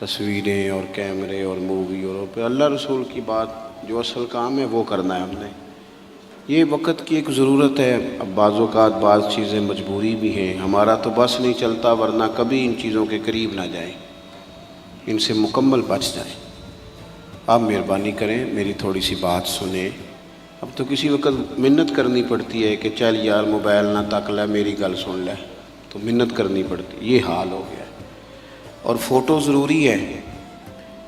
تصویریں اور کیمرے اور مووی اور پہ اللہ رسول کی بات جو اصل کام ہے وہ کرنا ہے ہم نے. یہ وقت کی ایک ضرورت ہے. اب بعض اوقات بعض چیزیں مجبوری بھی ہیں، ہمارا تو بس نہیں چلتا، ورنہ کبھی ان چیزوں کے قریب نہ جائیں، ان سے مکمل بچ جائیں. آپ مہربانی کریں میری تھوڑی سی بات سنیں. اب تو کسی وقت منت کرنی پڑتی ہے کہ چل یار موبائل نہ تک لے، میری گل سن لے، تو منت کرنی پڑتی. یہ حال ہو گیا ہے. اور فوٹو ضروری ہے،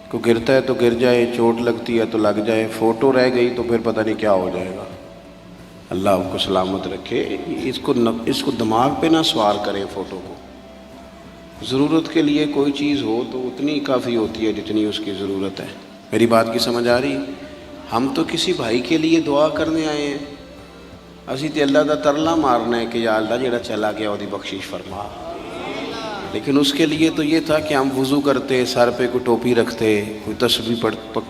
کوئی گرتا ہے تو گر جائے، چوٹ لگتی ہے تو لگ جائے، فوٹو رہ گئی تو پھر پتہ نہیں کیا ہو جائے گا. اللہ آپ کو سلامت رکھے. اس کو دماغ پہ نہ سوار کریں. فوٹو کو ضرورت کے لیے کوئی چیز ہو تو اتنی کافی ہوتی ہے جتنی اس کی ضرورت ہے. میری بات کی سمجھ آ رہی؟ ہم تو کسی بھائی کے لیے دعا کرنے آئے ہیں، اسی تے اللہ دا ترلا مارنا ہے کہ یا اللہ جڑا چلا گیا وہ دی بخشش فرما. لیکن اس کے لیے تو یہ تھا کہ ہم وضو کرتے، سر پہ کوئی ٹوپی رکھتے، کوئی تسبیح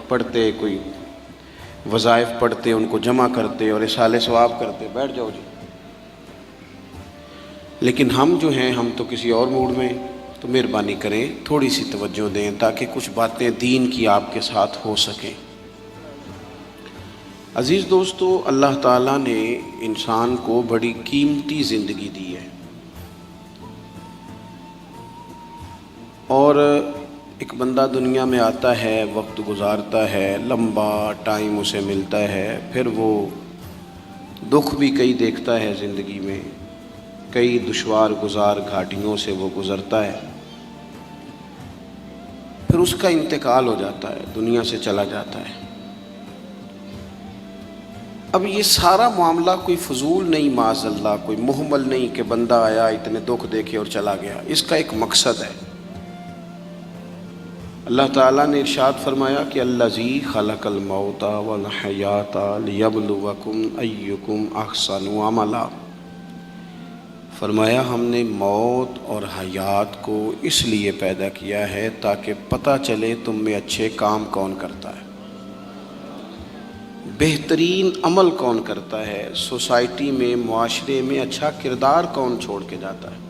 پڑھتے، کوئی وظائف پڑھتے، ان کو جمع کرتے اور اصالہ ثواب کرتے. بیٹھ جاؤ جی. لیکن ہم جو ہیں ہم تو کسی اور موڈ میں. تو مہربانی کریں تھوڑی سی توجہ دیں تاکہ کچھ باتیں دین کی آپ کے ساتھ ہو سکیں. عزیز دوستو، اللہ تعالیٰ نے انسان کو بڑی قیمتی زندگی دی ہے، اور ایک بندہ دنیا میں آتا ہے، وقت گزارتا ہے، لمبا ٹائم اسے ملتا ہے، پھر وہ دکھ بھی کئی دیکھتا ہے زندگی میں، کئی دشوار گزار گھاٹیوں سے وہ گزرتا ہے، پھر اس کا انتقال ہو جاتا ہے، دنیا سے چلا جاتا ہے. اب یہ سارا معاملہ کوئی فضول نہیں، معاذ اللہ کوئی محمل نہیں کہ بندہ آیا اتنے دکھ دیکھے اور چلا گیا. اس کا ایک مقصد ہے. اللہ تعالیٰ نے ارشاد فرمایا کہ الذی خلق الموت والحیات لیبلوکم ایکم احسن عملا. فرمایا ہم نے موت اور حیات کو اس لیے پیدا کیا ہے تاکہ پتہ چلے تم میں اچھے کام کون کرتا ہے، بہترین عمل کون کرتا ہے، سوسائٹی میں، معاشرے میں اچھا کردار کون چھوڑ کے جاتا ہے.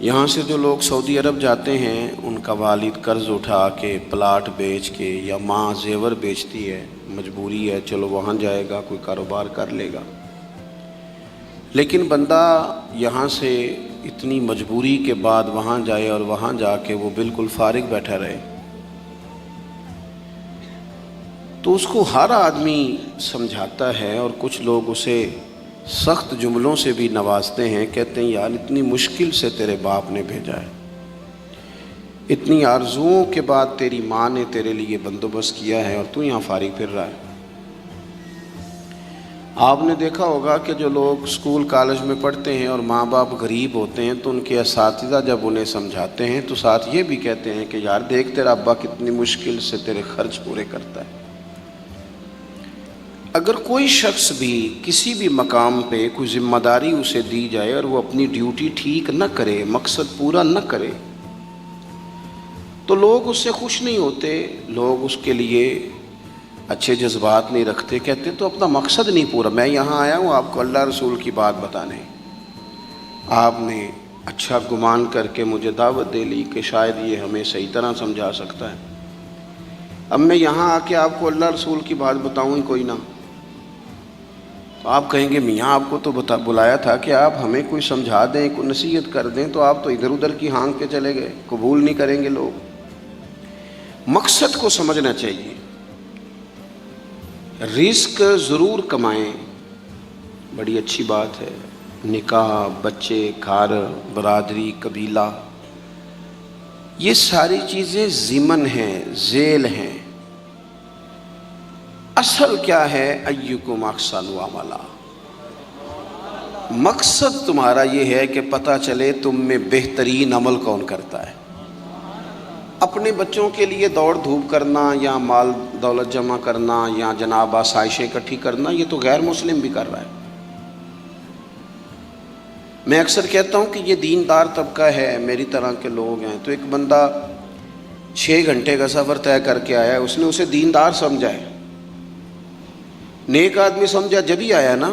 یہاں سے جو لوگ سعودی عرب جاتے ہیں ان کا والد قرض اٹھا کے پلاٹ بیچ کے، یا ماں زیور بیچتی ہے، مجبوری ہے چلو وہاں جائے گا، کوئی کاروبار کر لے گا. لیکن بندہ یہاں سے اتنی مجبوری کے بعد وہاں جائے اور وہاں جا کے وہ بالکل فارغ بیٹھا رہے، تو اس کو ہر آدمی سمجھاتا ہے، اور کچھ لوگ اسے سخت جملوں سے بھی نوازتے ہیں. کہتے ہیں یار اتنی مشکل سے تیرے باپ نے بھیجا ہے، اتنی آرزوؤں کے بعد تیری ماں نے تیرے لیے بندوبست کیا ہے اور تو یہاں فارغ پھر رہا ہے. آپ نے دیکھا ہوگا کہ جو لوگ اسکول کالج میں پڑھتے ہیں اور ماں باپ غریب ہوتے ہیں تو ان کے اساتذہ جب انہیں سمجھاتے ہیں تو ساتھ یہ بھی کہتے ہیں کہ یار دیکھ تیرا ابا کتنی مشکل سے تیرے خرچ پورے کرتا ہے. اگر کوئی شخص بھی کسی بھی مقام پہ کوئی ذمہ داری اسے دی جائے اور وہ اپنی ڈیوٹی ٹھیک نہ کرے، مقصد پورا نہ کرے، تو لوگ اس سے خوش نہیں ہوتے، لوگ اس کے لیے اچھے جذبات نہیں رکھتے. کہتے تو اپنا مقصد نہیں پورا. میں یہاں آیا ہوں آپ کو اللہ رسول کی بات بتانے، آپ نے اچھا گمان کر کے مجھے دعوت دے لی کہ شاید یہ ہمیں صحیح طرح سمجھا سکتا ہے. اب میں یہاں آ کے آپ کو اللہ رسول کی بات بتاؤں ہی کوئی نہ، تو آپ کہیں گے میاں آپ کو تو بلایا تھا کہ آپ ہمیں کوئی سمجھا دیں، کوئی نصیحت کر دیں، تو آپ تو ادھر ادھر کی ہانک کے چلے گئے. قبول نہیں کریں گے لوگ. مقصد کو سمجھنا چاہیے. رزق ضرور کمائیں، بڑی اچھی بات ہے. نکاح، بچے، گھر، برادری، قبیلہ، یہ ساری چیزیں ضمن ہیں، ذیل ہیں. اصل کیا ہے؟ ایکم احسن عملا. مقصد تمہارا یہ ہے کہ پتہ چلے تم میں بہترین عمل کون کرتا ہے. اپنے بچوں کے لیے دوڑ دھوپ کرنا یا مال دولت جمع کرنا یا جناب آسائشیں اکٹھی کرنا، یہ تو غیر مسلم بھی کر رہا ہے. میں اکثر کہتا ہوں کہ یہ دیندار طبقہ ہے، میری طرح کے لوگ ہیں. تو ایک بندہ 6 گھنٹے کا سفر طے کر کے آیا ہے، اس نے اسے دیندار سمجھا ہے، نیک آدمی سمجھا جبھی آیا نا.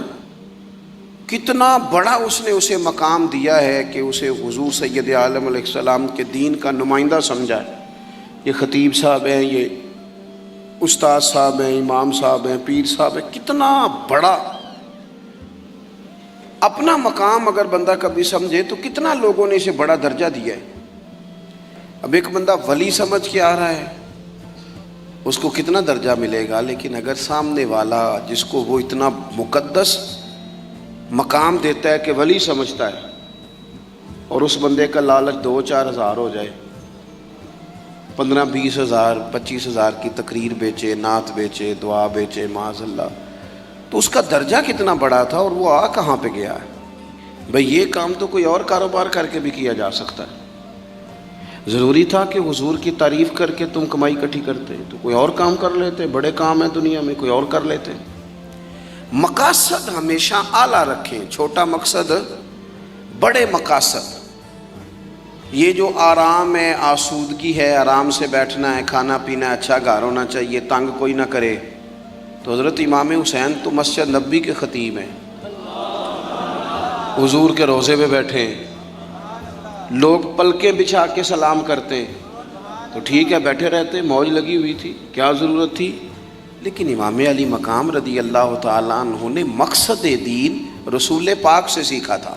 کتنا بڑا اس نے اسے مقام دیا ہے کہ اسے حضور سید عالم علیہ السلام کے دین کا نمائندہ سمجھا ہے۔ یہ خطیب صاحب ہیں، یہ استاد صاحب ہیں، امام صاحب ہیں، پیر صاحب ہیں، کتنا بڑا اپنا مقام اگر بندہ کبھی سمجھے تو کتنا لوگوں نے اسے بڑا درجہ دیا ہے۔ اب ایک بندہ ولی سمجھ کے آ رہا ہے، اس کو کتنا درجہ ملے گا، لیکن اگر سامنے والا جس کو وہ اتنا مقدس مقام دیتا ہے کہ ولی سمجھتا ہے، اور اس بندے کا لالچ 2-4 ہزار ہو جائے، 15-20 ہزار 25 ہزار کی تقریر بیچے، نعت بیچے، دعا بیچے، معاذ اللہ، تو اس کا درجہ کتنا بڑا تھا اور وہ کہاں پہ گیا ہے۔ بھئی یہ کام تو کوئی اور کاروبار کر کے بھی کیا جا سکتا ہے۔ ضروری تھا کہ حضور کی تعریف کر کے تم کمائی اکٹھی کرتے تو کوئی اور کام کر لیتے، بڑے کام ہیں دنیا میں، کوئی اور کر لیتے۔ مقاصد ہمیشہ اعلیٰ رکھیں، چھوٹا مقصد، بڑے مقاصد۔ یہ جو آرام ہے، آسودگی ہے، آرام سے بیٹھنا ہے، کھانا پینا ہے، اچھا گھر ہونا چاہیے، تنگ کوئی نہ کرے، تو حضرت امام حسین تو مسجد نبوی کے خطیب ہیں، حضور کے روضے پہ بیٹھے ہیں، لوگ پلکیں بچھا کے سلام کرتے ہیں، تو ٹھیک ہے بیٹھے رہتے، موج لگی ہوئی تھی، کیا ضرورت تھی؟ لیکن امام علی مقام رضی اللہ تعالیٰ عنہ نے مقصد دین رسول پاک سے سیکھا تھا۔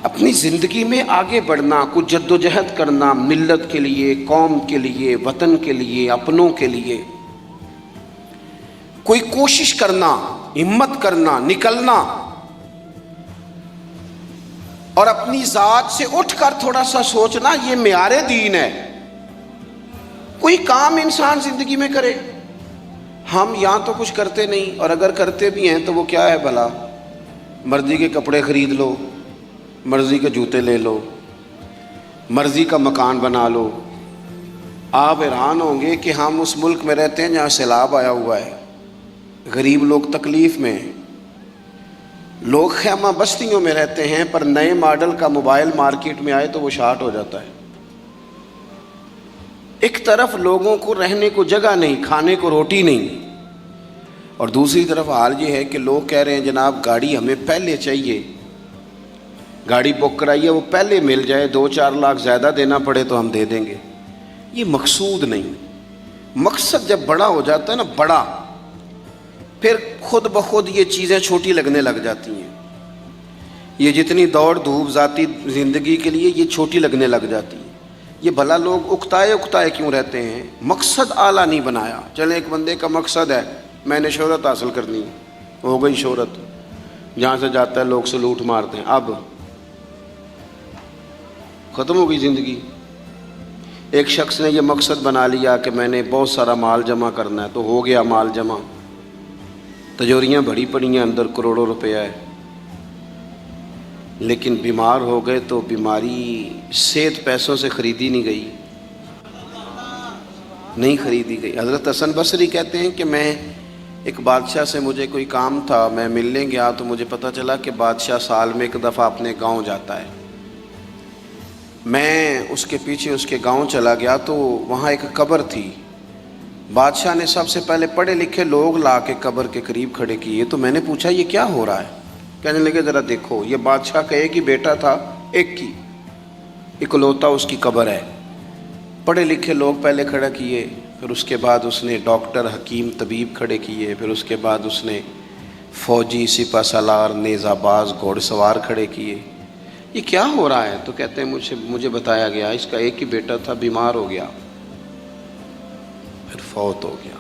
اپنی زندگی میں آگے بڑھنا، کچھ جد و جہد کرنا، ملت کے لیے، قوم کے لیے، وطن کے لیے، اپنوں کے لیے کوئی کوشش کرنا، ہمت کرنا، نکلنا، اور اپنی ذات سے اٹھ کر تھوڑا سا سوچنا، یہ معیار دین ہے۔ کوئی کام انسان زندگی میں کرے، ہم یہاں تو کچھ کرتے نہیں، اور اگر کرتے بھی ہیں تو وہ کیا ہے بھلا؟ مرضی کے کپڑے خرید لو، مرضی کے جوتے لے لو، مرضی کا مکان بنا لو۔ آپ حیران ہوں گے کہ ہم اس ملک میں رہتے ہیں جہاں سیلاب آیا ہوا ہے، غریب لوگ تکلیف میں ہیں، لوگ خیمہ بستیوں میں رہتے ہیں، پر نئے ماڈل کا موبائل مارکیٹ میں آئے تو وہ شارٹ ہو جاتا ہے۔ ایک طرف لوگوں کو رہنے کو جگہ نہیں، کھانے کو روٹی نہیں، اور دوسری طرف حال یہ ہے کہ لوگ کہہ رہے ہیں جناب گاڑی ہمیں پہلے چاہیے، گاڑی بک کرائیے، وہ پہلے مل جائے، 2-4 لاکھ زیادہ دینا پڑے تو ہم دے دیں گے۔ یہ مقصود نہیں۔ مقصد جب بڑا ہو جاتا ہے نا، بڑا، پھر خود بخود یہ چیزیں چھوٹی لگنے لگ جاتی ہیں۔ یہ جتنی دوڑ دھوپ ذاتی زندگی کے لیے یہ چھوٹی لگنے لگ جاتی ہیں۔ یہ بھلا لوگ اکتائے کیوں رہتے ہیں؟ مقصد اعلیٰ نہیں بنایا۔ چلے ایک بندے کا مقصد ہے میں نے شہرت حاصل کرنی ہے، ہو گئی شہرت، جہاں سے جاتا ہے لوگ سلوٹ مارتے ہیں، اب ختم ہو گئی زندگی۔ ایک شخص نے یہ مقصد بنا لیا کہ میں نے بہت سارا مال جمع کرنا ہے، تو ہو گیا مال جمع، تجوریاں بڑی پڑی ہیں، اندر کروڑوں روپیہ ہے، لیکن بیمار ہو گئے تو بیماری صحت پیسوں سے خریدی نہیں گئی، نہیں خریدی گئی۔ حضرت حسن بصری کہتے ہیں کہ میں ایک بادشاہ سے مجھے کوئی کام تھا، میں ملنے گیا تو مجھے پتہ چلا کہ بادشاہ سال میں ایک دفعہ اپنے گاؤں جاتا ہے۔ میں اس کے پیچھے اس کے گاؤں چلا گیا تو وہاں ایک قبر تھی، بادشاہ نے سب سے پہلے پڑھے لکھے لوگ لا کے قبر کے قریب کھڑے کیے، تو میں نے پوچھا یہ کیا ہو رہا ہے؟ کہنے لگے ذرا دیکھو، یہ بادشاہ کا ایک ہی بیٹا تھا، ایک کی اکلوتا اس کی قبر ہے۔ پڑھے لکھے لوگ پہلے کھڑا کیے، پھر اس کے بعد اس نے ڈاکٹر، حکیم، طبیب کھڑے کیے، پھر اس کے بعد اس نے فوجی، سپہ سالار، نیزہ باز، گھوڑ سوار کھڑے کیے۔ یہ کیا ہو رہا ہے؟ تو کہتے ہیں مجھے بتایا گیا اس کا ایک ہی بیٹا تھا، بیمار ہو گیا، پھر فوت ہو گیا۔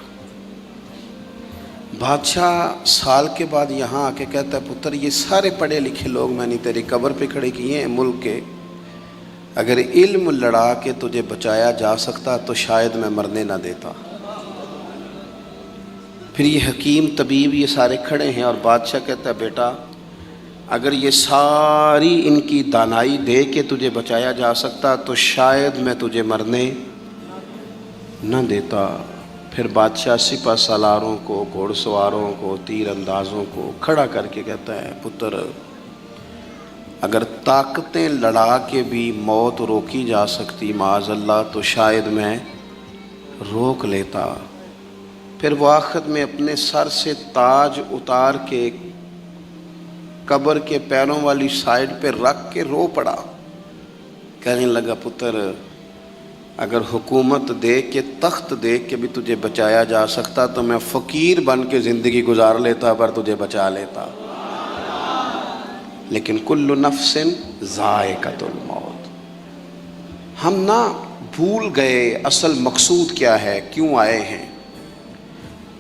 بادشاہ سال کے بعد یہاں آ کے کہتا ہے پتر یہ سارے پڑھے لکھے لوگ میں نے تیری قبر پہ کھڑے کیے ہیں ملک کے، اگر علم لڑا کے تجھے بچایا جا سکتا تو شاید میں مرنے نہ دیتا۔ پھر یہ حکیم، طبیب، یہ سارے کھڑے ہیں، اور بادشاہ کہتا ہے بیٹا اگر یہ ساری ان کی دانائی دے کے تجھے بچایا جا سکتا تو شاید میں تجھے مرنے نہ دیتا۔ پھر بادشاہ سپہ سالاروں کو، گھوڑ سواروں کو، تیر اندازوں کو کھڑا کر کے کہتا ہے پتر اگر طاقتیں لڑا کے بھی موت روکی جا سکتی معاذ اللہ تو شاید میں روک لیتا۔ پھر وہ آخر میں اپنے سر سے تاج اتار کے قبر کے پیروں والی سائڈ پہ رکھ کے رو پڑا. کہنے لگا پتر اگر حکومت دے کے تخت دے کے بھی تجھے بچایا جا سکتا تو میں فقیر بن کے زندگی گزار لیتا پر تجھے بچا لیتا. لیکن کل نفس ذائقۃ الموت. ہم نہ بھول گئے اصل مقصود کیا ہے، کیوں آئے ہیں.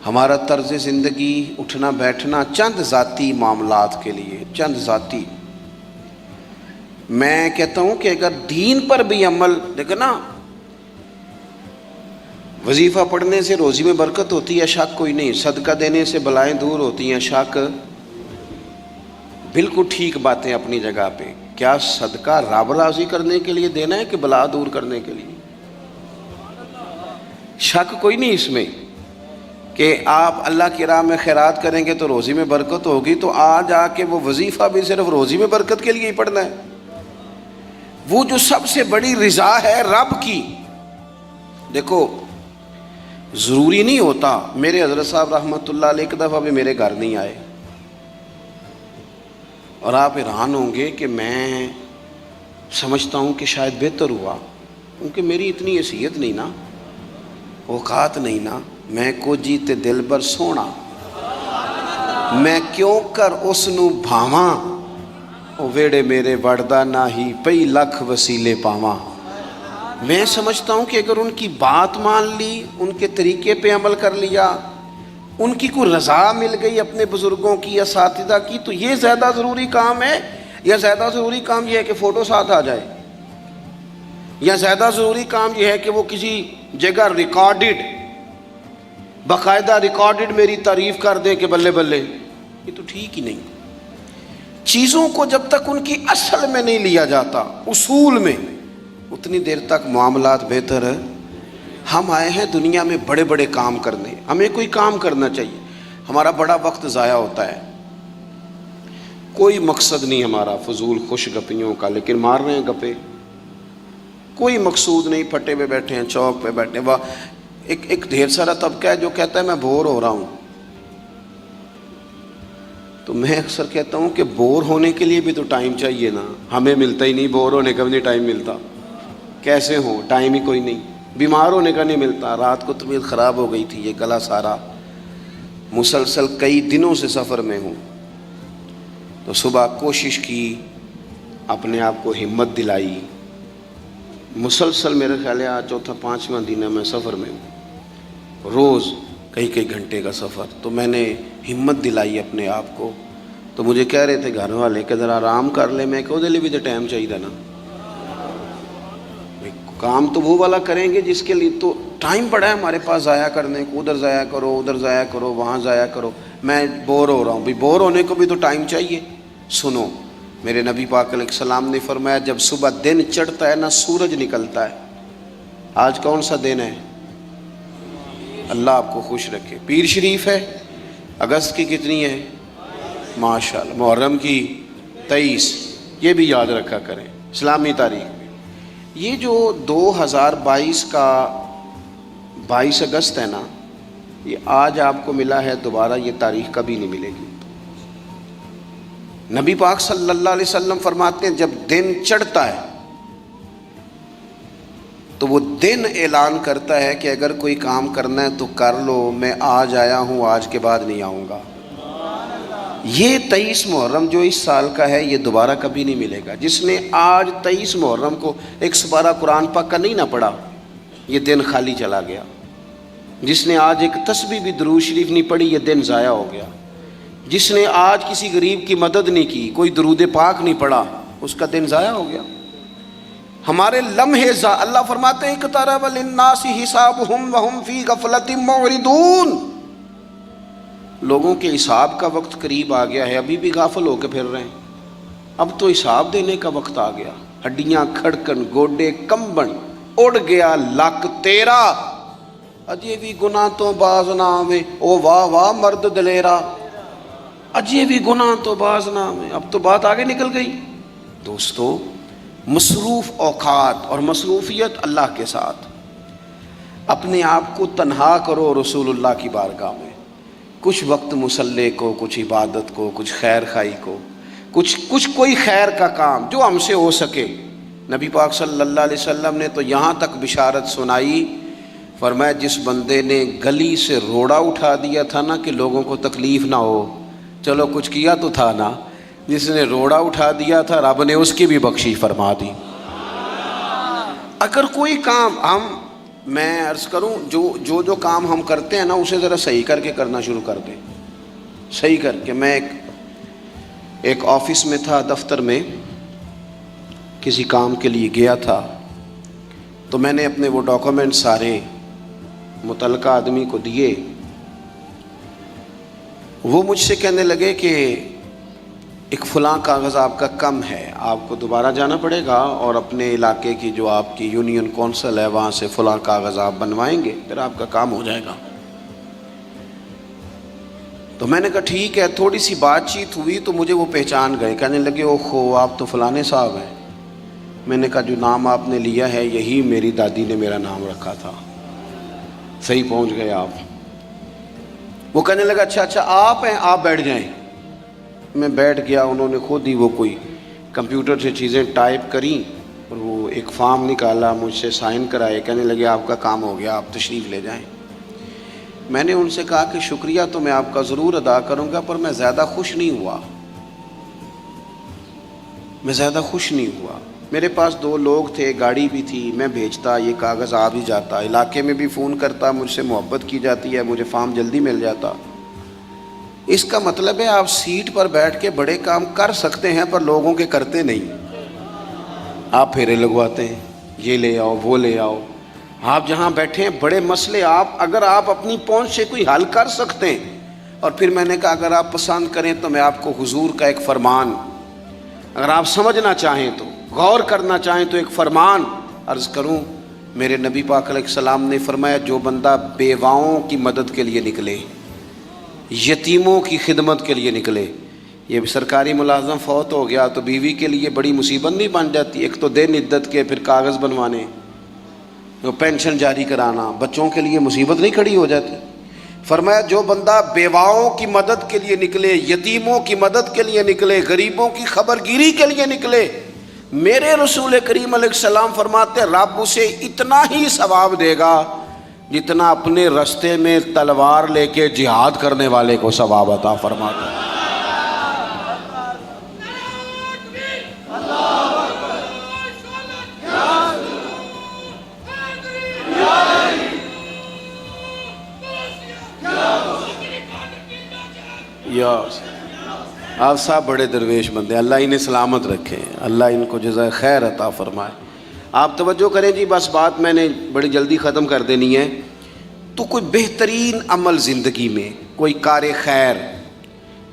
ہمارا طرز زندگی اٹھنا بیٹھنا چند ذاتی معاملات کے لیے، چند ذاتی. میں کہتا ہوں کہ اگر دین پر بھی عمل، دیکھو نا، وظیفہ پڑھنے سے روزی میں برکت ہوتی ہے، شک کوئی نہیں. صدقہ دینے سے بلائیں دور ہوتی ہیں، شک. بالکل ٹھیک باتیں اپنی جگہ پہ. کیا صدقہ رب راضی کرنے کے لیے دینا ہے کہ بلا دور کرنے کے لیے؟ شک کوئی نہیں اس میں کہ آپ اللہ کی راہ میں خیرات کریں گے تو روزی میں برکت ہوگی. تو آج آ کے وہ وظیفہ بھی صرف روزی میں برکت کے لیے ہی پڑھنا ہے. وہ جو سب سے بڑی رضا ہے رب کی. دیکھو ضروری نہیں ہوتا. میرے حضرت صاحب رحمۃ اللہ علیہ ایک دفعہ بھی میرے گھر نہیں آئے، اور آپ حیران ہوں گے کہ میں سمجھتا ہوں کہ شاید بہتر ہوا، کیونکہ میری اتنی حیثیت نہیں نا، اوقات نہیں نا. میں کو جیتے دل بر سونا، میں کیوں کر اس نو بھاواں، او ویڑے میرے وڑدا نہ ہی پئی لکھ وسیلے پاواں. میں سمجھتا ہوں کہ اگر ان کی بات مان لی، ان کے طریقے پہ عمل کر لیا، ان کی کوئی رضا مل گئی اپنے بزرگوں کی، اساتذہ کی، تو یہ زیادہ ضروری کام ہے. یا زیادہ ضروری کام یہ ہے کہ فوٹو ساتھ آ جائے، یا زیادہ ضروری کام یہ ہے کہ وہ کسی جگہ ریکارڈڈ، باقاعدہ ریکارڈڈ میری تعریف کر دے کہ بلے بلے. یہ تو ٹھیک ہی نہیں. چیزوں کو جب تک ان کی اصل میں نہیں لیا جاتا، اصول میں، اتنی دیر تک معاملات بہتر ہے. ہم آئے ہیں دنیا میں بڑے بڑے کام کرنے. ہمیں کوئی کام کرنا چاہیے. ہمارا بڑا وقت ضائع ہوتا ہے، کوئی مقصد نہیں ہمارا فضول خوش گپیوں کا، لیکن مار رہے ہیں گپے. کوئی مقصود نہیں، پھٹے پہ بیٹھے ہیں، چوک پہ بیٹھے ہیں. ایک ڈھیر سارا طبقہ ہے جو کہتا ہے میں بور ہو رہا ہوں. تو میں اکثر کہتا ہوں کہ بور ہونے کے لیے بھی تو ٹائم چاہیے نا. ہمیں ملتا ہی نہیں، بور ہونے کا بھی نہیں ٹائم ملتا. کیسے ہوں، ٹائم ہی کوئی نہیں. بیمار ہونے کا نہیں ملتا. رات کو طبیعت خراب ہو گئی تھی، یہ گلا سارا، مسلسل کئی دنوں سے سفر میں ہوں. تو صبح کوشش کی، اپنے آپ کو ہمت دلائی. مسلسل میرے خیال ہے آج چوتھا پانچواں دن ہے میں سفر میں ہوں، روز کئی گھنٹے کا سفر. تو میں نے ہمت دلائی اپنے آپ کو. تو مجھے کہہ رہے تھے گھر والے کہ ذرا آرام کر لے. میں کہ وہ لیے بھی تو ٹائم چاہیے نا. کام تو وہ والا کریں گے جس کے لیے تو ٹائم پڑا ہے ہمارے پاس ضائع کرنے کو. ادھر ضائع کرو، ادھر ضائع کرو، وہاں ضائع کرو. میں بور ہو رہا ہوں. بھائی بور ہونے کو بھی تو ٹائم چاہیے. سنو، میرے نبی پاک علیہ السلام نے فرمایا جب صبح دن چڑھتا ہے نا سورج نکلتا ہے. آج کون سا دن ہے؟ اللہ آپ کو خوش رکھے. پیر شریف ہے. اگست کی کتنی ہے؟ ماشاءاللہ. محرم کی 23. یہ بھی یاد رکھا کریں اسلامی تاریخ میں. یہ جو 2022 کا 22 اگست ہے نا، یہ آج آپ کو ملا ہے، دوبارہ یہ تاریخ کبھی نہیں ملے گی. نبی پاک صلی اللہ علیہ وسلم فرماتے ہیں جب دن چڑھتا ہے تو وہ دن اعلان کرتا ہے کہ اگر کوئی کام کرنا ہے تو کر لو، میں آج آیا ہوں، آج کے بعد نہیں آؤں گا. یہ 23 محرم جو اس سال کا ہے یہ دوبارہ کبھی نہیں ملے گا. جس نے آج 23 محرم کو ایک سپارہ قرآن پاک کا نہیں نہ پڑھا، یہ دن خالی چلا گیا. جس نے آج ایک تسبیح بھی درود شریف نہیں پڑھی، یہ دن ضائع ہو گیا. جس نے آج کسی غریب کی مدد نہیں کی، کوئی درود پاک نہیں پڑھا، اس کا دن ضائع ہو گیا. ہمارے لمحے اللہ فرماتے ہیں اقترب للناس حسابهم وهم فی غفلۃ معرضون. لوگوں کے حساب کا وقت قریب آ گیا ہے، ابھی بھی غافل ہو کے پھر رہے ہیں. اب تو حساب دینے کا وقت آ گیا. ہڈیاں کھڑکن، گوڈے کمبن، اڑ گیا لک تیرا، اجے بھی گناہ تو باز نہ آوے. او واہ واہ مرد دلیرا، اجے بھی گناہ تو باز نہ آوے. اب تو بات آگے نکل گئی. دوستو، مصروف اوقات اور مصروفیت اللہ کے ساتھ. اپنے آپ کو تنہا کرو رسول اللہ کی بارگاہ میں. کچھ وقت مصلی کو، کچھ عبادت کو، کچھ خیر خائی کو. کچھ کوئی خیر کا کام جو ہم سے ہو سکے. نبی پاک صلی اللہ علیہ وسلم نے تو یہاں تک بشارت سنائی، فرمایا جس بندے نے گلی سے روڑا اٹھا دیا تھا نا کہ لوگوں کو تکلیف نہ ہو، چلو کچھ کیا تو تھا نا، جس نے روڑا اٹھا دیا تھا رب نے اس کی بھی بخشش فرما دی. اگر کوئی کام میں عرض کروں جو کام ہم کرتے ہیں نا اسے ذرا صحیح کر کے کرنا شروع کر دیں، صحیح کر کے. میں ایک آفس میں تھا، دفتر میں کسی کام کے لیے گیا تھا، تو میں نے اپنے وہ ڈاکومنٹ سارے متعلقہ آدمی کو دیے. وہ مجھ سے کہنے لگے کہ ایک فلاں کاغذ آپ کا کم ہے، آپ کو دوبارہ جانا پڑے گا اور اپنے علاقے کی جو آپ کی یونین کونسل ہے وہاں سے فلاں کاغذ آپ بنوائیں گے، پھر آپ کا کام ہو جائے گا. تو میں نے کہا ٹھیک ہے. تھوڑی سی بات چیت ہوئی تو مجھے وہ پہچان گئے، کہنے لگے اوہو آپ تو فلانے صاحب ہیں. میں نے کہا جو نام آپ نے لیا ہے یہی میری دادی نے میرا نام رکھا تھا. صحیح پہنچ گئے آپ. وہ کہنے لگا اچھا آپ ہیں، آپ بیٹھ جائیں. میں بیٹھ گیا. انہوں نے خود ہی وہ کوئی کمپیوٹر سے چیزیں ٹائپ کریں اور وہ ایک فارم نکالا، مجھ سے سائن کرائے. کہنے لگے آپ کا کام ہو گیا، آپ تشریف لے جائیں. میں نے ان سے کہا کہ شکریہ تو میں آپ کا ضرور ادا کروں گا، پر میں زیادہ خوش نہیں ہوا. میرے پاس 2 لوگ تھے، گاڑی بھی تھی، میں بھیجتا، یہ کاغذ آ بھی جاتا، علاقے میں بھی فون کرتا، مجھ سے محبت کی جاتی ہے، مجھے فارم جلدی مل جاتا. اس کا مطلب ہے آپ سیٹ پر بیٹھ کے بڑے کام کر سکتے ہیں پر لوگوں کے کرتے نہیں. آپ پھیرے لگواتے ہیں، یہ لے آؤ وہ لے آؤ. آپ جہاں بیٹھے ہیں بڑے مسئلے اگر آپ اپنی پہنچ سے کوئی حل کر سکتے ہیں. اور پھر میں نے کہا اگر آپ پسند کریں تو میں آپ کو حضور کا ایک فرمان، اگر آپ سمجھنا چاہیں تو غور کرنا چاہیں تو ایک فرمان عرض کروں. میرے نبی پاک علیہ السلام نے فرمایا جو بندہ بیواؤں کی مدد کے لیے نکلے، یتیموں کی خدمت کے لیے نکلے. یہ سرکاری ملازم فوت ہو گیا تو بیوی کے لیے بڑی مصیبت نہیں بن جاتی؟ ایک تو دن عدت کے، پھر کاغذ بنوانے، پینشن جاری کرانا، بچوں کے لیے مصیبت نہیں کھڑی ہو جاتی؟ فرمایا جو بندہ بیواؤں کی مدد کے لیے نکلے، یتیموں کی مدد کے لیے نکلے، غریبوں کی خبرگیری کے لیے نکلے، میرے رسول کریم علیہ السلام فرماتے رب اسے اتنا ہی ثواب دے گا جتنا اپنے رستے میں تلوار لے کے جہاد کرنے والے کو ثواب عطا فرماتا ہے. آپ صاحب بڑے درویش بندے، اللہ انہیں سلامت رکھے، اللہ ان کو جزائے خیر عطا فرمائے. آپ توجہ کریں جی، بس بات میں نے بڑی جلدی ختم کر دینی ہے. تو کوئی بہترین عمل زندگی میں، کوئی کار خیر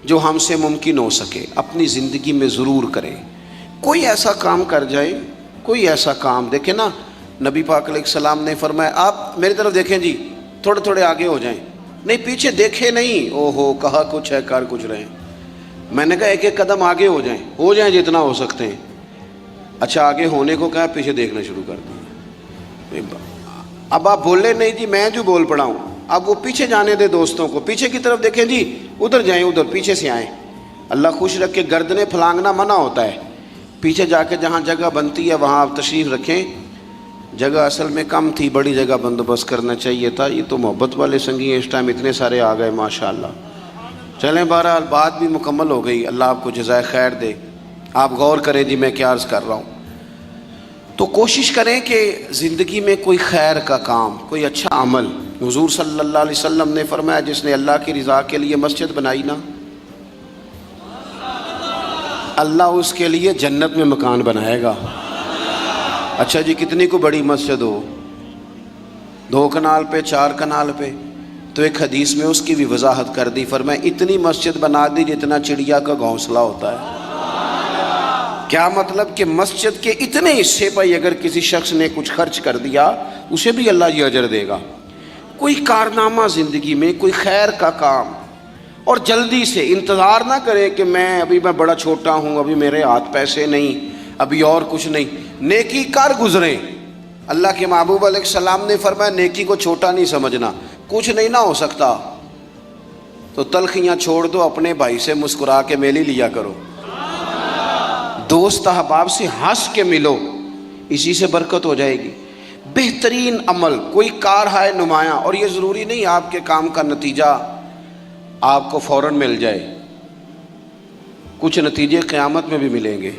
جو ہم سے ممکن ہو سکے اپنی زندگی میں ضرور کریں. کوئی ایسا کام کر جائے، کوئی ایسا کام. دیکھیں نا نبی پاک علیہ السلام نے فرمایا آپ میری طرف دیکھیں جی، تھوڑے تھوڑے آگے ہو جائیں، نہیں پیچھے دیکھے نہیں. اوہو کہا کچھ ہے کر کچھ رہے ہیں. میں نے کہا ایک ایک قدم آگے ہو جائیں جتنا ہو سکتے ہیں. اچھا آگے ہونے کو کہا، پیچھے دیکھنا شروع کر دیا. اب آپ بولے نہیں جی میں جو بول پڑا ہوں، اب وہ پیچھے جانے دے دوستوں کو، پیچھے کی طرف دیکھیں جی، ادھر جائیں، ادھر پیچھے سے آئیں. اللہ خوش رکھ کے گردنیں پھلانگنا منع ہوتا ہے. پیچھے جا کے جہاں جگہ بنتی ہے وہاں آپ تشریف رکھیں. جگہ اصل میں کم تھی، بڑی جگہ بندوبست کرنا چاہیے تھا. یہ تو محبت والے سنگی ہیں، اس ٹائم اتنے سارے آ گئے ماشاءاللہ. چلیں بہرحال بات بھی مکمل ہو گئی، اللہ آپ کو جزائے خیر دے. آپ غور کریں جی میں کیا عرض کر رہا ہوں. تو کوشش کریں کہ زندگی میں کوئی خیر کا کام، کوئی اچھا عمل. حضور صلی اللہ علیہ وسلم نے فرمایا جس نے اللہ کی رضا کے لیے مسجد بنائی نا، اللہ اس کے لیے جنت میں مکان بنائے گا. اچھا جی کتنی کو بڑی مسجد ہو، 2 کنال پہ 4 کنال پہ، تو ایک حدیث میں اس کی بھی وضاحت کر دی. فرمایا اتنی مسجد بنا دی جتنا چڑیا کا گھونسلہ ہوتا ہے. کیا مطلب کہ مسجد کے اتنے حصے پر اگر کسی شخص نے کچھ خرچ کر دیا اسے بھی اللہ یہ اجر دے گا. کوئی کارنامہ زندگی میں، کوئی خیر کا کام. اور جلدی سے انتظار نہ کریں کہ میں بڑا چھوٹا ہوں، ابھی میرے ہاتھ پیسے نہیں، ابھی اور کچھ نہیں. نیکی کر گزریں. اللہ کے محبوب علیہ السلام نے فرمایا نیکی کو چھوٹا نہیں سمجھنا. کچھ نہیں نہ ہو سکتا تو تلخیاں چھوڑ دو، اپنے بھائی سے مسکرا کے میلی لیا کرو. دوست احباب سے ہنس کے ملو، اسی سے برکت ہو جائے گی۔ بہترین عمل کوئی کار ہے نمایاں، اور یہ ضروری نہیں آپ کے کام کا نتیجہ آپ کو فوراً مل جائے، کچھ نتیجے قیامت میں بھی ملیں گے۔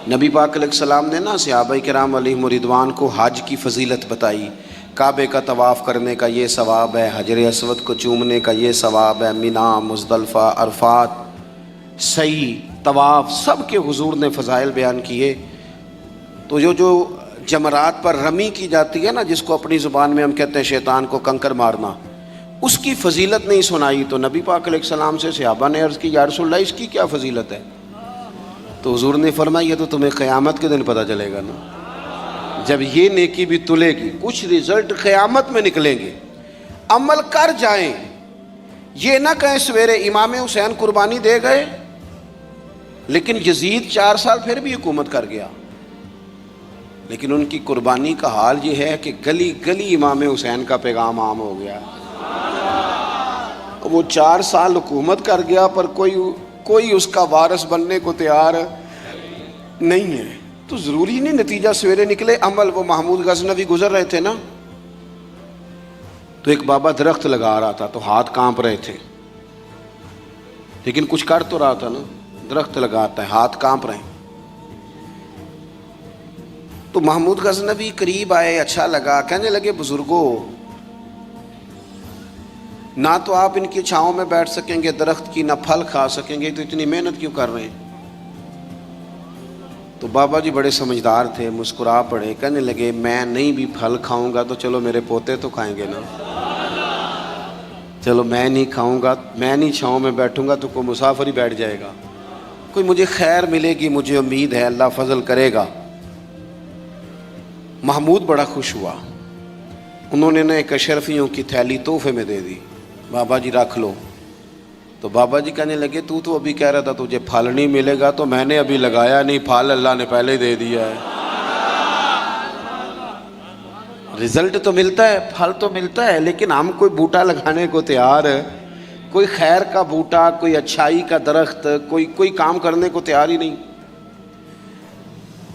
نبی پاک علیہ السلام نے نا صحابہ کرام علیہم رضوان کو حج کی فضیلت بتائی، کعبے کا طواف کرنے کا یہ ثواب ہے، حجر اسود کو چومنے کا یہ ثواب ہے، مینا، مزدلفہ، عرفات، سعی، طواف، سب کے حضور نے فضائل بیان کیے۔ تو جو جمرات پر رمی کی جاتی ہے نا، جس کو اپنی زبان میں ہم کہتے ہیں شیطان کو کنکر مارنا، اس کی فضیلت نہیں سنائی۔ تو نبی پاک علیہ السلام سے صحابہ نے عرض کی یا رسول اللہ اس کی کیا فضیلت ہے؟ تو حضور نے فرمایا یہ تو تمہیں قیامت کے دن پتہ چلے گا نا، جب یہ نیکی بھی تلے گی، کچھ رزلٹ قیامت میں نکلیں گے۔ عمل کر جائیں، یہ نہ کہیں سویرے امام حسین قربانی دے گئے لیکن یزید 4 سال پھر بھی حکومت کر گیا، لیکن ان کی قربانی کا حال یہ ہے کہ گلی گلی امام حسین کا پیغام عام ہو گیا۔ وہ 4 سال حکومت کر گیا پر کوئی اس کا وارث بننے کو تیار نہیں ہے۔ تو ضروری نہیں نتیجہ سویرے نکلے عمل۔ وہ محمود غزنوی گزر رہے تھے نا، تو ایک بابا درخت لگا رہا تھا، تو ہاتھ کانپ رہے تھے، لیکن کچھ کر تو رہا تھا نا، درخت لگاتا ہے، ہاتھ کانپ رہے ہیں۔ تو محمود غزنوی قریب آئے، اچھا لگا، کہنے لگے بزرگوں نہ تو آپ ان کی چھاؤں میں بیٹھ سکیں گے درخت کی، نہ پھل کھا سکیں گے، تو اتنی محنت کیوں کر رہے ہیں؟ تو بابا جی بڑے سمجھدار تھے، مسکرا پڑے، کہنے لگے میں نہیں بھی پھل کھاؤں گا تو چلو میرے پوتے تو کھائیں گے نا، چلو میں نہیں کھاؤں گا، میں نہیں چھاؤں میں بیٹھوں گا تو کوئی مسافر ہی بیٹھ جائے گا، کوئی مجھے خیر ملے گی، مجھے امید ہے اللہ فضل کرے گا۔ محمود بڑا خوش ہوا، انہوں نے ایک اشرفیوں کی تھیلی تحفے میں دے دی، بابا جی رکھ لو۔ تو بابا جی کہنے لگے تو ابھی کہہ رہا تھا تجھے پھل نہیں ملے گا، تو میں نے ابھی لگایا نہیں، پھل اللہ نے پہلے ہی دے دیا ہے۔ رزلٹ تو ملتا ہے، پھل تو ملتا ہے، لیکن ہم کوئی بوٹا لگانے کو تیار، کوئی خیر کا بوٹا، کوئی اچھائی کا درخت، کوئی کام کرنے کو تیار ہی نہیں۔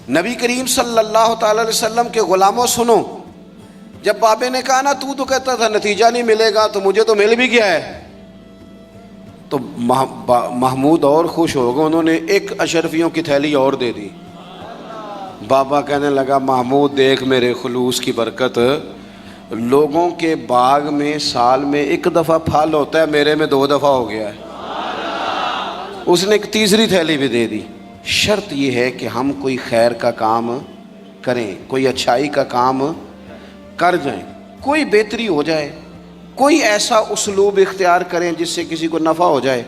نبی کریم صلی اللہ تعالی علیہ وسلم کے غلاموں سنو، جب بابے نے کہا نا تو کہتا تھا نتیجہ نہیں ملے گا، تو مجھے تو مل بھی گیا ہے، تو محمود اور خوش ہو گئے، انہوں نے ایک اشرفیوں کی تھیلی اور دے دی۔ بابا کہنے لگا محمود دیکھ میرے خلوص کی برکت، لوگوں کے باغ میں سال میں 1 دفعہ پھل ہوتا ہے، میرے میں 2 دفعہ ہو گیا ہے۔ اس نے ایک تیسری تھیلی بھی دے دی۔ شرط یہ ہے کہ ہم کوئی خیر کا کام کریں، کوئی اچھائی کا کام کر جائیں، کوئی بہتری ہو جائے، کوئی ایسا اسلوب اختیار کریں جس سے کسی کو نفع ہو جائے،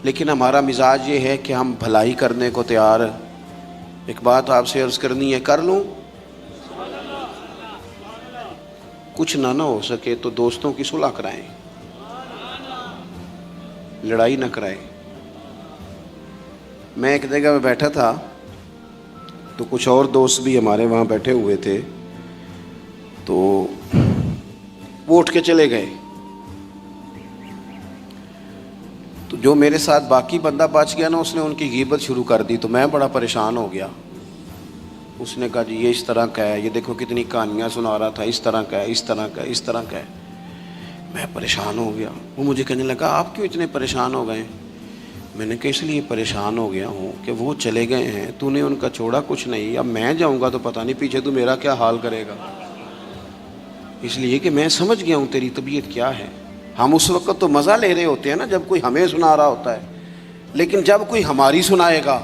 لیکن ہمارا مزاج یہ ہے کہ ہم بھلائی کرنے کو تیار۔ ایک بات آپ سے عرض کرنی ہے، کر لوں؟ کچھ نہ ہو سکے تو دوستوں کی صلح کرائیں، لڑائی نہ کرائیں۔ میں ایک جگہ میں بیٹھا تھا تو کچھ اور دوست بھی ہمارے وہاں بیٹھے ہوئے تھے، تو وہ اٹھ کے چلے گئے، تو جو میرے ساتھ باقی بندہ بچ گیا نا، اس نے ان کی غیبت شروع کر دی، تو میں بڑا پریشان ہو گیا۔ اس نے کہا جی یہ اس طرح کا ہے، یہ دیکھو کتنی کہانیاں سنا رہا تھا، اس طرح کا ہے، اس طرح کا ہے، اس طرح کا ہے۔ میں پریشان ہو گیا۔ وہ مجھے کہنے لگا آپ کیوں اتنے پریشان ہو گئے؟ میں نے کہا اس لیے پریشان ہو گیا ہوں کہ وہ چلے گئے ہیں، تو نے ان کا چھوڑا کچھ نہیں، اب میں جاؤں گا تو پتہ نہیں پیچھے تو میرا کیا حال کرے گا، اس لیے کہ میں سمجھ گیا ہوں تیری طبیعت کیا ہے۔ ہم اس وقت تو مزہ لے رہے ہوتے ہیں نا جب کوئی ہمیں سنا رہا ہوتا ہے، لیکن جب کوئی ہماری سنائے گا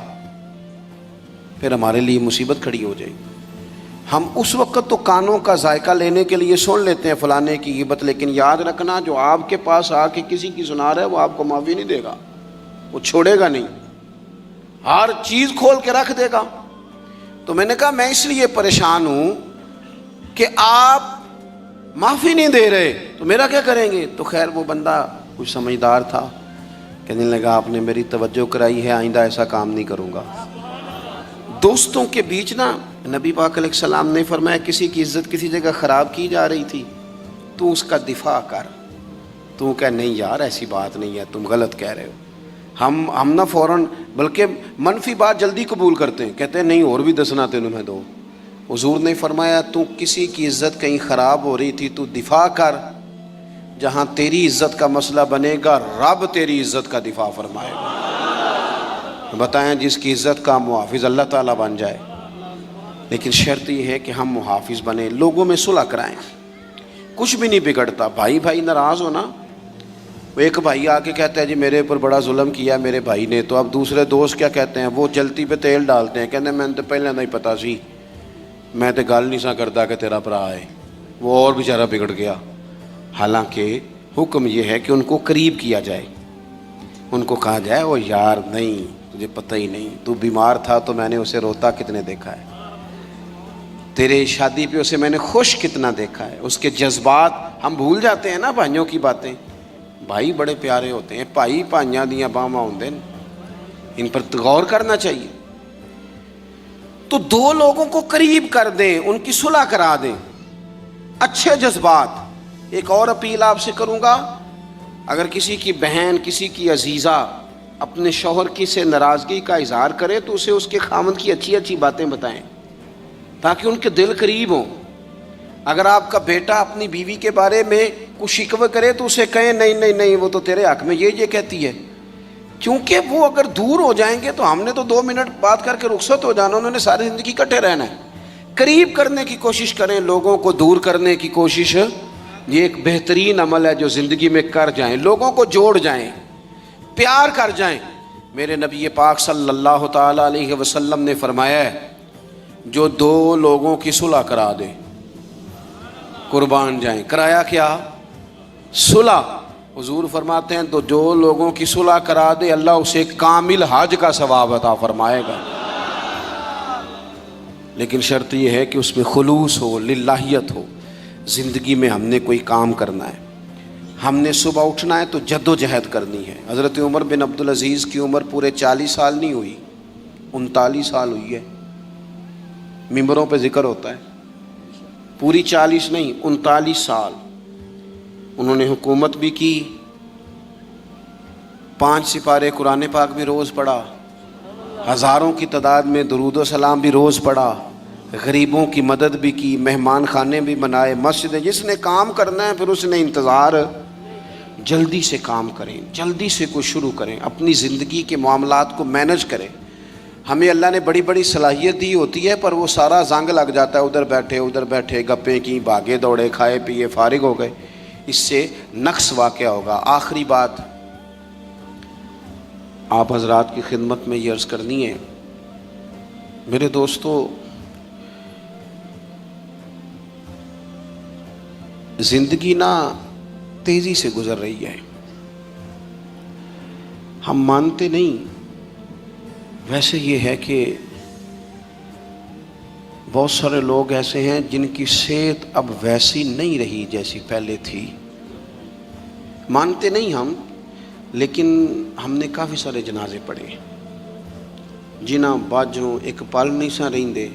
پھر ہمارے لیے مصیبت کھڑی ہو جائے گی۔ ہم اس وقت تو کانوں کا ذائقہ لینے کے لیے سن لیتے ہیں فلانے کی غیبت، لیکن یاد رکھنا جو آپ کے پاس آ کے کسی کی سنا رہا ہے وہ آپ کو معافی نہیں دے گا، وہ چھوڑے گا نہیں، ہر چیز کھول کے رکھ دے گا۔ تو میں نے کہا میں اس لیے پریشان ہوں کہ آپ معافی نہیں دے رہے، تو میرا کیا کریں گے؟ تو خیر وہ بندہ کچھ سمجھدار تھا، کہنے لگا آپ نے میری توجہ کرائی ہے، آئندہ ایسا کام نہیں کروں گا۔ دوستوں کے بیچ نا نبی پاک علیہ السلام نے فرمایا کسی کی عزت کسی جگہ خراب کی جا رہی تھی تو اس کا دفاع کر، تو کہہ نہیں یار ایسی بات نہیں ہے، تم غلط کہہ رہے ہو، ہم نہ فوراً بلکہ منفی بات جلدی قبول کرتے ہیں، کہتے ہیں نہیں اور بھی دسنا تینوں میں دو۔ حضور نے فرمایا تو کسی کی عزت کہیں خراب ہو رہی تھی تو دفاع کر، جہاں تیری عزت کا مسئلہ بنے گا رب تیری عزت کا دفاع فرمائے گا۔ بتائیں جس کی عزت کا محافظ اللہ تعالیٰ بن جائے، لیکن شرط یہ ہے کہ ہم محافظ بنیں، لوگوں میں صلح کرائیں۔ کچھ بھی نہیں بگڑتا، بھائی بھائی ناراض ہونا، ایک بھائی آ کے کہتا ہے جی میرے اوپر بڑا ظلم کیا میرے بھائی نے، تو اب دوسرے دوست کیا کہتے ہیں، وہ جلتی پہ تیل ڈالتے ہیں، کہتے ہیں میں نے تو پہلے نہیں پتا سی، میں تو گل نہیں سا کرتا کہ تیرا بھرا ہے، وہ اور بیچارہ بگڑ گیا۔ حالانکہ حکم یہ ہے کہ ان کو قریب کیا جائے، ان کو کہا جائے وہ یار نہیں تجھے پتہ ہی نہیں، تو بیمار تھا تو میں نے اسے روتا کتنے دیکھا ہے، تیرے شادی پہ اسے میں نے خوش کتنا دیکھا ہے، اس کے جذبات ہم بھول جاتے ہیں نا بھائیوں کی باتیں۔ بھائی بڑے پیارے ہوتے ہیں، بھائی پائیاں دیاں باواں ہوندے ہیں، ان پر غور کرنا چاہیے۔ تو دو لوگوں کو قریب کر دیں، ان کی صلح کرا دیں، اچھے جذبات۔ ایک اور اپیل آپ سے کروں گا، اگر کسی کی بہن کسی کی عزیزہ اپنے شوہر کی سے ناراضگی کا اظہار کرے تو اسے اس کے خاوند کی اچھی اچھی باتیں بتائیں تاکہ ان کے دل قریب ہوں۔ اگر آپ کا بیٹا اپنی بیوی کے بارے میں کچھ شکوہ کرے تو اسے کہیں نہیں نہیں نہیں وہ تو تیرے حق میں یہ کہتی ہے، کیونکہ وہ اگر دور ہو جائیں گے تو ہم نے تو 2 منٹ بات کر کے رخصت ہو جانا، انہوں نے ساری زندگی اکٹھے رہنا ہے۔ قریب کرنے کی کوشش کریں، لوگوں کو دور کرنے کی کوشش یہ ایک بہترین عمل ہے جو زندگی میں کر جائیں، لوگوں کو جوڑ جائیں، پیار کر جائیں۔ میرے نبی پاک صلی اللہ تعالی علیہ وسلم نے فرمایا ہے جو 2 لوگوں کی صلح کرا دے قربان جائیں۔ کرایا کیا؟ صلح۔ حضور فرماتے ہیں تو جو لوگوں کی صلح کرا دے اللہ اسے کامل حج کا ثواب عطا فرمائے گا، لیکن شرط یہ ہے کہ اس میں خلوص ہو، للہیت ہو۔ زندگی میں ہم نے کوئی کام کرنا ہے، ہم نے صبح اٹھنا ہے تو جد و جہد کرنی ہے۔ حضرت عمر بن عبدالعزیز کی عمر پورے 40 سال نہیں ہوئی، 39 سال ہوئی ہے، ممبروں پہ ذکر ہوتا ہے، پوری 40 نہیں 39 سال انہوں نے حکومت بھی کی، 5 سپارے قرآن پاک بھی روز پڑھا، ہزاروں کی تعداد میں درود و سلام بھی روز پڑھا، غریبوں کی مدد بھی کی، مہمان خانے بھی بنائے، مسجدیں۔ جس نے کام کرنا ہے پھر اس نے انتظار، جلدی سے کام کریں، جلدی سے کوئی شروع کریں، اپنی زندگی کے معاملات کو مینج کریں۔ ہمیں اللہ نے بڑی بڑی صلاحیت دی ہوتی ہے پر وہ سارا زنگ لگ جاتا ہے، ادھر بیٹھے گپیں کی، بھاگے دوڑے، کھائے پیے فارغ ہو گئے، اس سے نقص واقع ہوگا۔ آخری بات آپ حضرات کی خدمت میں یہ عرض کرنی ہے، میرے دوستو، زندگی نا تیزی سے گزر رہی ہے، ہم مانتے نہیں، ویسے یہ ہے کہ بہت سارے لوگ ایسے ہیں جن کی صحت اب ویسی نہیں رہی جیسی پہلے تھی، مانتے نہیں ہم، لیکن ہم نے کافی سارے جنازے پڑھے، جنہاں باجوں ایک پل نہیں سا رہندے،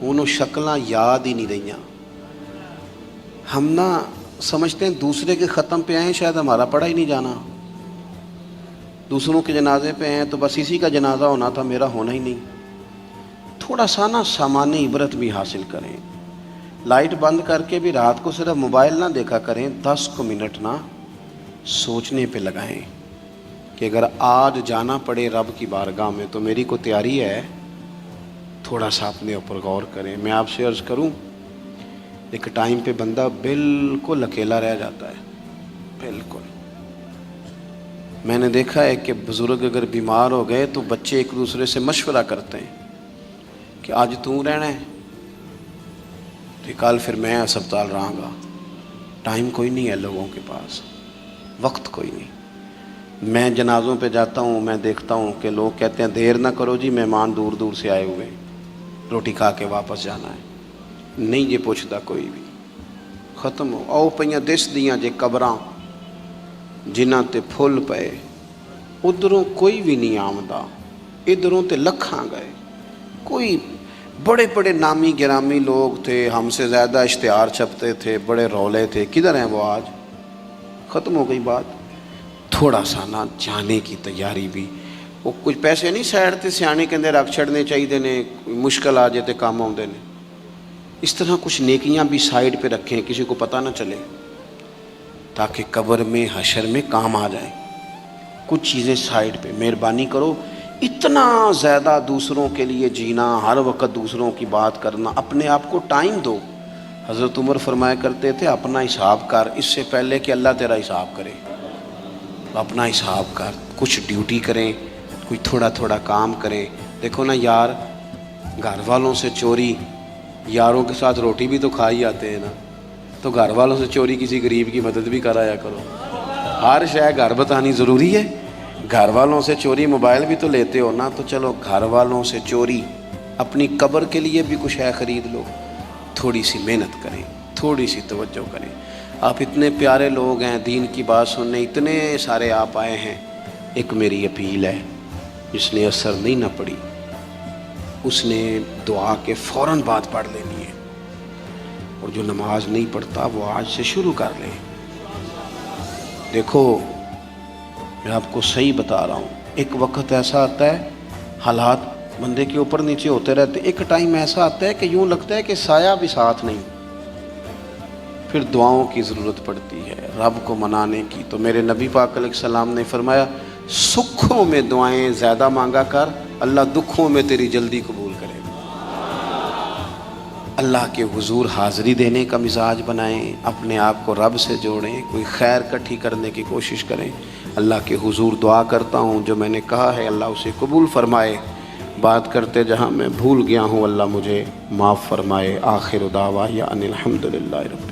انہوں شکلاں یاد ہی نہیں رہیاں۔ ہم نہ سمجھتے ہیں دوسرے کے ختم پہ آئے شاید ہمارا پڑھا ہی نہیں جانا، دوسروں کے جنازے پہ ہیں تو بس اسی کا جنازہ ہونا تھا، میرا ہونا ہی نہیں۔ تھوڑا سا نا سامان عبرت بھی حاصل کریں، لائٹ بند کر کے بھی رات کو صرف موبائل نہ دیکھا کریں، 10 منٹ نا سوچنے پہ لگائیں کہ اگر آج جانا پڑے رب کی بارگاہ میں تو میری کو تیاری ہے۔ تھوڑا سا اپنے اوپر غور کریں۔ میں آپ سے عرض کروں، ایک ٹائم پہ بندہ بالکل اکیلا رہ جاتا ہے، بالکل۔ میں نے دیکھا ہے کہ بزرگ اگر بیمار ہو گئے تو بچے ایک دوسرے سے مشورہ کرتے ہیں کہ آج تو رہنا ہے تو کل پھر میں ہسپتال رہاں گا۔ ٹائم کوئی نہیں ہے لوگوں کے پاس، وقت کوئی نہیں۔ میں جنازوں پہ جاتا ہوں، میں دیکھتا ہوں کہ لوگ کہتے ہیں دیر نہ کرو جی، مہمان دور دور سے آئے ہوئے، روٹی کھا کے واپس جانا ہے۔ نہیں یہ پوچھتا کوئی بھی، ختم ہو۔ آؤ پئیاں دس دیاں جے قبراں جنہاں تے پھل پئے، ادھروں کوئی بھی نہیں آمدا، ادھروں تے لکھاں گئے۔ کوئی بڑے بڑے نامی گرامی لوگ تھے، ہم سے زیادہ اشتہار چھپتے تھے، بڑے رولے تھے، کدھر ہیں وہ آج؟ ختم ہو گئی بات۔ تھوڑا سا نا جانے کی تیاری بھی، وہ کچھ پیسے نہیں سائڈ تے سیانے کے اندر رکھ چھڑنے چاہیے نے، مشکل آ جائے تے کام آؤندے نے، اس طرح کچھ نیکیاں بھی سائڈ پہ رکھیں، کسی کو پتہ نہ چلے، تاکہ قبر میں حشر میں کام آ جائے۔ کچھ چیزیں سائڈ پہ، مہربانی کرو اتنا زیادہ دوسروں کے لیے جینا، ہر وقت دوسروں کی بات کرنا، اپنے آپ کو ٹائم دو۔ حضرت عمر فرمایا کرتے تھے اپنا حساب کر اس سے پہلے کہ اللہ تیرا حساب کرے، اپنا حساب کر، کچھ ڈیوٹی کریں، کوئی تھوڑا تھوڑا کام کریں۔ دیکھو نا یار، گھر والوں سے چوری، یاروں کے ساتھ روٹی بھی تو کھا ہی آتے ہیں نا، تو گھر والوں سے چوری کسی غریب کی مدد بھی کرایا کرو۔ ہر شے گھر بتانی ضروری ہے؟ گھر والوں سے چوری، موبائل بھی تو لیتے ہو نا، تو چلو گھر والوں سے چوری، اپنی قبر کے لیے بھی کچھ ہے خرید لو، تھوڑی سی محنت کریں، تھوڑی سی توجہ کریں۔ آپ اتنے پیارے لوگ ہیں، دین کی بات سننے اتنے سارے آپ آئے ہیں، ایک میری اپیل ہے، جس نے اثر نہیں نہ پڑی اس نے دعا کے فوراً بعد پڑھ لینی ہے، اور جو نماز نہیں پڑھتا وہ آج سے شروع کر لے۔ دیکھو میں آپ کو صحیح بتا رہا ہوں، ایک وقت ایسا آتا ہے حالات بندے کے اوپر نیچے ہوتے رہتے، ایک ٹائم ایسا آتا ہے کہ یوں لگتا ہے کہ سایہ بھی ساتھ نہیں، پھر دعاؤں کی ضرورت پڑتی ہے، رب کو منانے کی۔ تو میرے نبی پاک علیہ السلام نے فرمایا سکھوں میں دعائیں زیادہ مانگا کر، اللہ دکھوں میں تیری جلدی قبول کرے گا۔ اللہ کے حضور حاضری دینے کا مزاج بنائیں، اپنے آپ کو رب سے جوڑیں، کوئی خیر کٹھی کرنے کی کوشش کریں۔ اللہ کے حضور دعا کرتا ہوں جو میں نے کہا ہے اللہ اسے قبول فرمائے، بات کرتے جہاں میں بھول گیا ہوں اللہ مجھے معاف فرمائے۔ آخر دعوایا ان الحمدللہ رب